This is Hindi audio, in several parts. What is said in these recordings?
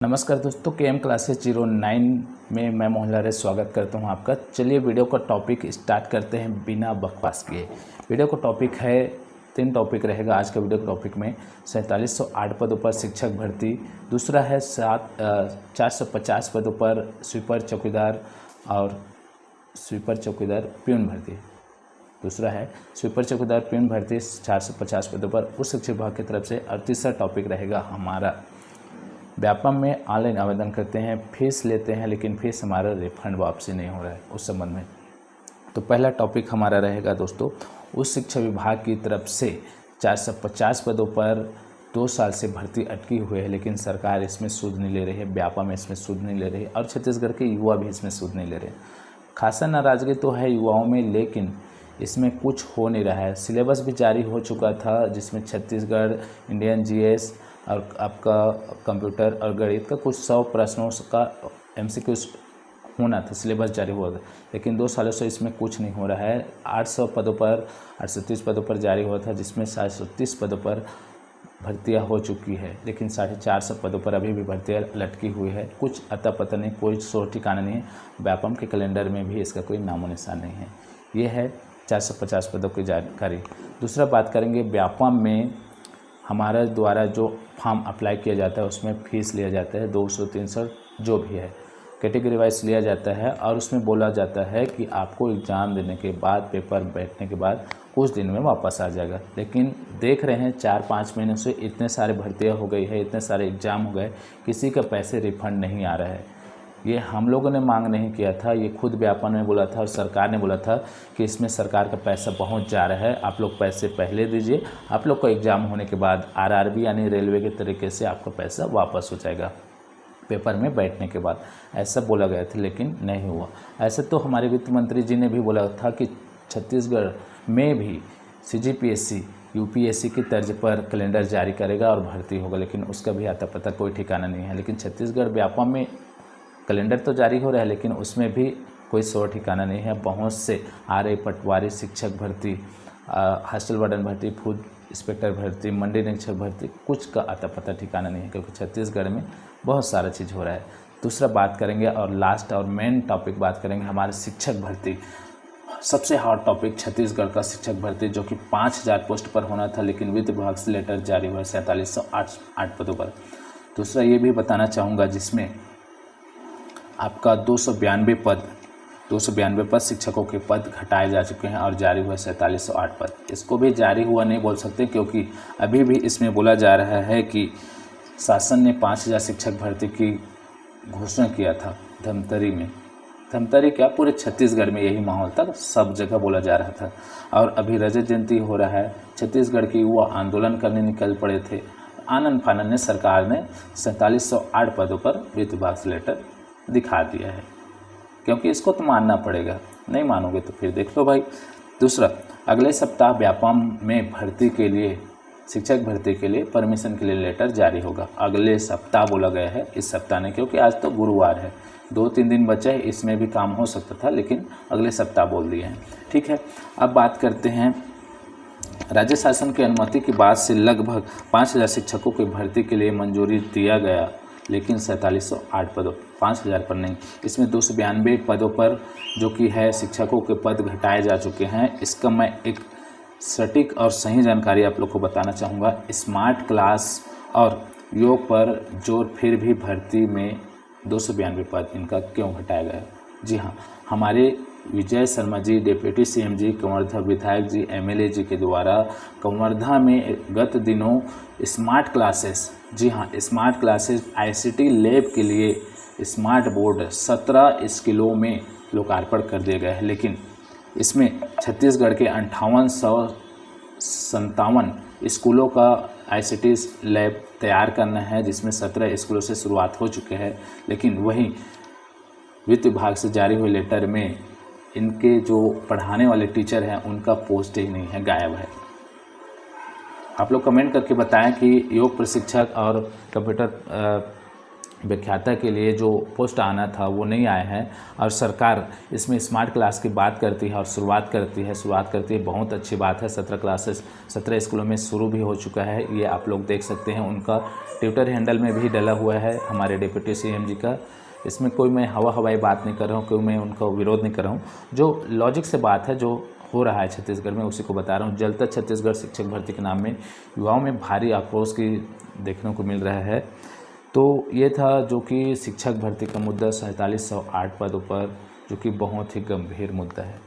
नमस्कार दोस्तों, के एम क्लासेस 09 में मैं मोहनलाल स्वागत करता हूं आपका। चलिए वीडियो का टॉपिक स्टार्ट करते हैं बिना बकवास किए। वीडियो का टॉपिक है 3 टॉपिक रहेगा आज का वीडियो के टॉपिक में। 4708 पदों पर शिक्षक भर्ती, दूसरा है 450 पदों पर स्वीपर चौकीदार प्यून भर्ती। दूसरा है स्वीपर चौकीदार प्यून भर्ती 450 पदों पर उच्च शिक्षा विभाग की तरफ से। और तीसरा टॉपिक रहेगा हमारा व्यापम में ऑनलाइन आवेदन करते हैं, फीस लेते हैं लेकिन फीस हमारा रिफंड वापसी नहीं हो रहा है उस संबंध में। तो पहला टॉपिक हमारा रहेगा दोस्तों, उच्च शिक्षा विभाग की तरफ से 450 पदों पर 2 साल से भर्ती अटकी हुई है लेकिन सरकार इसमें सूद नहीं ले रही है, व्यापम में इसमें सूद नहीं ले रही है और छत्तीसगढ़ के युवा भी इसमें सूद नहीं ले रहे। खासा नाराज़गी तो है युवाओं में, लेकिन इसमें कुछ हो नहीं रहा है। सिलेबस भी जारी हो चुका था जिसमें छत्तीसगढ़, इंडियन जीएस और आपका कंप्यूटर और गणित का कुछ 100 प्रश्नों का एमसीक्यूज होना था, सिलेबस जारी हुआ था, लेकिन 2 सालों से इसमें कुछ नहीं हो रहा है। 800 पदों पर 830 पदों पर जारी हुआ था जिसमें 730 पदों पर भर्तियां हो चुकी है, लेकिन 450 पदों पर अभी भी भर्तियां लटकी हुई है। कुछ अता पता नहीं, कोई शोर ठिकाना नहीं है। व्यापम के कैलेंडर में भी इसका कोई नामो निशान नहीं है। ये है 450 पदों की जानकारी। दूसरा बात करेंगे, व्यापम में हमारे द्वारा जो फॉर्म अप्लाई किया जाता है उसमें फ़ीस लिया जाता है 200-300 जो भी है, कैटेगरी वाइज लिया जाता है। और उसमें बोला जाता है कि आपको एग्ज़ाम देने के बाद, पेपर बैठने के बाद कुछ दिन में वापस आ जाएगा। लेकिन देख रहे हैं 4-5 महीनों से इतने सारे भर्तियाँ हो गई है, इतने सारे एग्ज़ाम हो गए, किसी का पैसे रिफंड नहीं आ रहा है। ये हम लोगों ने मांग नहीं किया था, ये खुद व्यापम ने बोला था और सरकार ने बोला था कि इसमें सरकार का पैसा पहुंच जा रहा है, आप लोग पैसे पहले दीजिए, आप लोग को एग्ज़ाम होने के बाद आरआरबी यानी रेलवे के तरीके से आपका पैसा वापस हो जाएगा पेपर में बैठने के बाद, ऐसा बोला गया था लेकिन नहीं हुआ। ऐसे तो हमारे वित्त मंत्री जी ने भी बोला था कि छत्तीसगढ़ में भी सीजीपीएससी यूपीएससी की तर्ज पर कैलेंडर जारी करेगा और भर्ती होगा, लेकिन उसका भी आता पता कोई ठिकाना नहीं है। लेकिन छत्तीसगढ़ व्यापम में कैलेंडर तो जारी हो रहा है लेकिन उसमें भी कोई शोर ठिकाना नहीं है। बहुत से आरए पटवारी, शिक्षक भर्ती, हॉस्टल वार्डन भर्ती, फूड इंस्पेक्टर भर्ती, मंडी निरीक्षक भर्ती, कुछ का आता पता ठिकाना नहीं है, क्योंकि छत्तीसगढ़ में बहुत सारा चीज़ हो रहा है। दूसरा बात करेंगे और लास्ट और मेन टॉपिक बात करेंगे हमारे शिक्षक भर्ती। सबसे हॉट टॉपिक छत्तीसगढ़ का शिक्षक भर्ती, जो कि 5000 पोस्ट पर होना था लेकिन वित्त विभाग से लेटर जारी हुआ 4708 पदों पर। दूसरा ये भी बताना चाहूँगा जिसमें आपका 292 पद शिक्षकों के पद घटाए जा चुके हैं और जारी हुआ 4708 पद। इसको भी जारी हुआ नहीं बोल सकते, क्योंकि अभी भी इसमें बोला जा रहा है कि शासन ने 5000 शिक्षक भर्ती की घोषणा किया था धमतरी में। धमतरी क्या, पूरे छत्तीसगढ़ में यही माहौल था, सब जगह बोला जा रहा था। और अभी रजत जयंती हो रहा है, छत्तीसगढ़ के युवा आंदोलन करने निकल पड़े थे। आनंद फानन ने सरकार ने 4708 पदों पर वित्त विभाग से लेटर दिखा दिया है, क्योंकि इसको तो मानना पड़ेगा, नहीं मानोगे तो फिर देख लो भाई। दूसरा, अगले सप्ताह व्यापम में भर्ती के लिए, शिक्षक भर्ती के लिए परमिशन के लिए लेटर जारी होगा। अगले सप्ताह बोला गया है, इस सप्ताह नहीं, क्योंकि आज तो गुरुवार है, 2-3 दिन बचे हैं, इसमें भी काम हो सकता था, लेकिन अगले सप्ताह बोल दिए हैं। ठीक है, अब बात करते हैं राज्य शासन की अनुमति के बाद से लगभग 5000 शिक्षकों की भर्ती के लिए मंजूरी दिया गया, लेकिन 4708 पदों, 5000 पर नहीं। इसमें 292 पदों पर जो कि है शिक्षकों के पद घटाए जा चुके हैं। इसका मैं एक सटीक और सही जानकारी आप लोग को बताना चाहूँगा। स्मार्ट क्लास और योग पर जोर, फिर भी भर्ती में 292 पद इनका क्यों घटाया गया? जी हाँ, हमारे विजय शर्मा जी, डिप्टी सीएम जी, कंवर्धा विधायक जी, एमएलए जी के द्वारा कंवर्धा में गत दिनों स्मार्ट क्लासेस, जी हाँ स्मार्ट क्लासेस आईसीटी लैब के लिए स्मार्ट बोर्ड 17 स्कूलों में लोकार्पण कर दिया गया है। लेकिन इसमें छत्तीसगढ़ के 5857 स्कूलों का आईसीटी लैब तैयार करना है, जिसमें 17 स्कूलों से शुरुआत हो चुके हैं। लेकिन वहीं वित्त विभाग से जारी हुए लेटर में इनके जो पढ़ाने वाले टीचर हैं उनका पोस्ट ही नहीं है, गायब है। आप लोग कमेंट करके बताएं कि योग प्रशिक्षक और कंप्यूटर व्याख्याता के लिए जो पोस्ट आना था वो नहीं आया है और सरकार इसमें स्मार्ट क्लास की बात करती है और शुरुआत करती है। बहुत अच्छी बात है। 17 क्लासेस 17 स्कूलों में शुरू भी हो चुका है, ये आप लोग देख सकते हैं। उनका ट्विटर हैंडल में भी डला हुआ है हमारे डिप्टी सीएम जी का। इसमें कोई मैं हवाई बात नहीं कर रहा हूँ, कोई मैं उनका विरोध नहीं कर रहा हूँ। जो लॉजिक से बात है, जो हो रहा है छत्तीसगढ़ में, उसी को बता रहा हूँ। जल तक छत्तीसगढ़ शिक्षक भर्ती के नाम में युवाओं में भारी आक्रोश की देखने को मिल रहा है। तो ये था जो कि शिक्षक भर्ती का मुद्दा 4708 पदों पर, जो कि बहुत ही गंभीर मुद्दा है।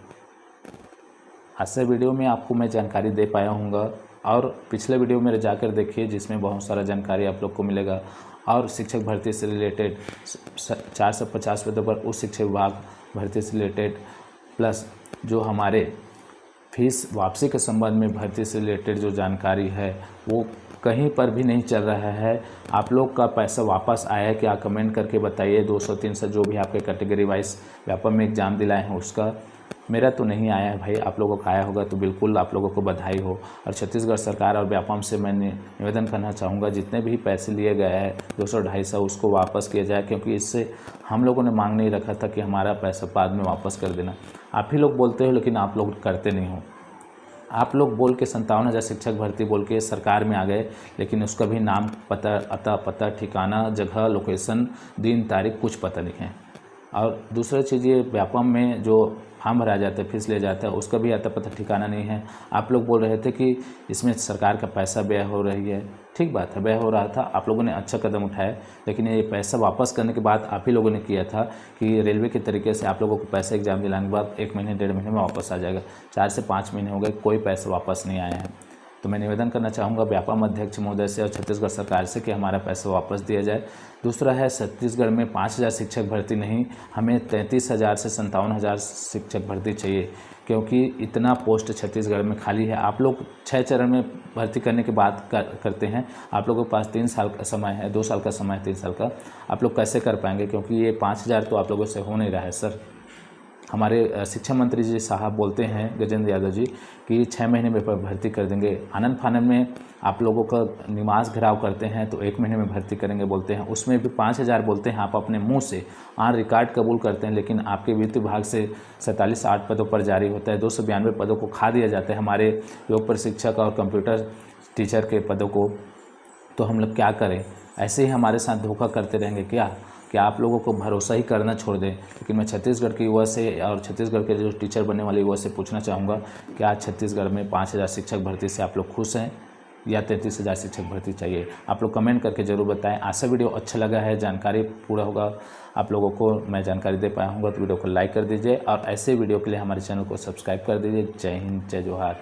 आज से वीडियो में आपको मैं जानकारी दे पाया हूँगा और पिछले वीडियो में जाकर देखिए जिसमें बहुत सारा जानकारी आप लोग को मिलेगा। और शिक्षक भर्ती से रिलेटेड 450 पदों पर उच्च शिक्षा विभाग भर्ती से रिलेटेड, प्लस जो हमारे फीस वापसी के संबंध में भर्ती से रिलेटेड जो जानकारी है वो कहीं पर भी नहीं चल रहा है। आप लोग का पैसा वापस आया है क्या, कमेंट करके बताइए। 200-300 जो भी आपके कैटेगरी वाइज व्यापम में एग्ज़ाम दिलाए हैं उसका। मेरा तो नहीं आया है भाई, आप लोगों का आया होगा तो बिल्कुल आप लोगों को बधाई हो। और छत्तीसगढ़ सरकार और व्यापम से मैं निवेदन करना चाहूँगा, जितने भी पैसे लिए गए हैं 200-250 उसको वापस किया जाए, क्योंकि इससे हम लोगों ने मांग नहीं रखा था कि हमारा पैसा बाद में वापस कर देना। आप ही लोग बोलते हो लेकिन आप लोग करते नहीं हो। आप लोग बोल के 57,000 शिक्षक भर्ती बोल के सरकार में आ गए, लेकिन उसका भी नाम पता ठिकाना, जगह, लोकेशन, दिन, तारीख कुछ पता नहीं है। और दूसरा चीज़ ये व्यापम में जो फॉर्म भरा जाता है, फीस ले जाता है, उसका भी आता पता ठिकाना नहीं है। आप लोग बोल रहे थे कि इसमें सरकार का पैसा व्यय हो रही है। ठीक बात है, व्यय हो रहा था, आप लोगों ने अच्छा कदम उठाया, लेकिन ये पैसा वापस करने के बाद आप ही लोगों ने किया था कि रेलवे के तरीके से आप लोगों को पैसा एग्जाम दिलाने के बाद 1 महीने 1.5 महीने में वापस आ जाएगा। 4 से 5 महीने हो गए, कोई पैसा वापस नहीं आया है। तो मैं निवेदन करना चाहूँगा व्यापम अध्यक्ष महोदय से और छत्तीसगढ़ सरकार से कि हमारा पैसा वापस दिया जाए। दूसरा है, छत्तीसगढ़ में 5,000 शिक्षक भर्ती नहीं, हमें 33,000 से 57,000 शिक्षक भर्ती चाहिए, क्योंकि इतना पोस्ट छत्तीसगढ़ में खाली है। आप लोग 6 चरण में भर्ती करने की बात करते हैं। आप लोगों के पास 3 साल का समय है, 2 साल का समय है, 3 साल का। आप लोग कैसे कर पाएंगे, क्योंकि ये 5,000 तो आप लोगों से हो नहीं रहा है सर। हमारे शिक्षा मंत्री जी साहब बोलते हैं, गजेंद्र यादव जी, कि 6 महीने में भर्ती कर देंगे। आनंद फानन में आप लोगों का निवास घिराव करते हैं तो 1 महीने में भर्ती करेंगे बोलते हैं, उसमें भी 5,000 बोलते हैं। आप अपने मुंह से ऑन रिकॉर्ड कबूल करते हैं, लेकिन आपके वित्त विभाग से 4708 पदों पर जारी होता है, 292 पदों को खा दिया जाता है हमारे योग प्रशिक्षक और कंप्यूटर टीचर के पदों को। तो हम लोग क्या करें? ऐसे ही हमारे साथ धोखा करते रहेंगे क्या आप लोगों को भरोसा ही करना छोड़ दें? लेकिन मैं छत्तीसगढ़ के युवा से और छत्तीसगढ़ के जो टीचर बनने वाले युवा से पूछना चाहूँगा, क्या छत्तीसगढ़ में 5,000 शिक्षक भर्ती से आप लोग खुश हैं या 33,000 शिक्षक भर्ती चाहिए? आप लोग कमेंट करके ज़रूर बताएं। आशा वीडियो अच्छा लगा है, जानकारी पूरा होगा, आप लोगों को मैं जानकारी दे पाया हूँगा। तो वीडियो को लाइक कर दीजिए और ऐसे वीडियो के लिए हमारे चैनल को सब्सक्राइब कर दीजिए। जय हिंद, जय जोहार।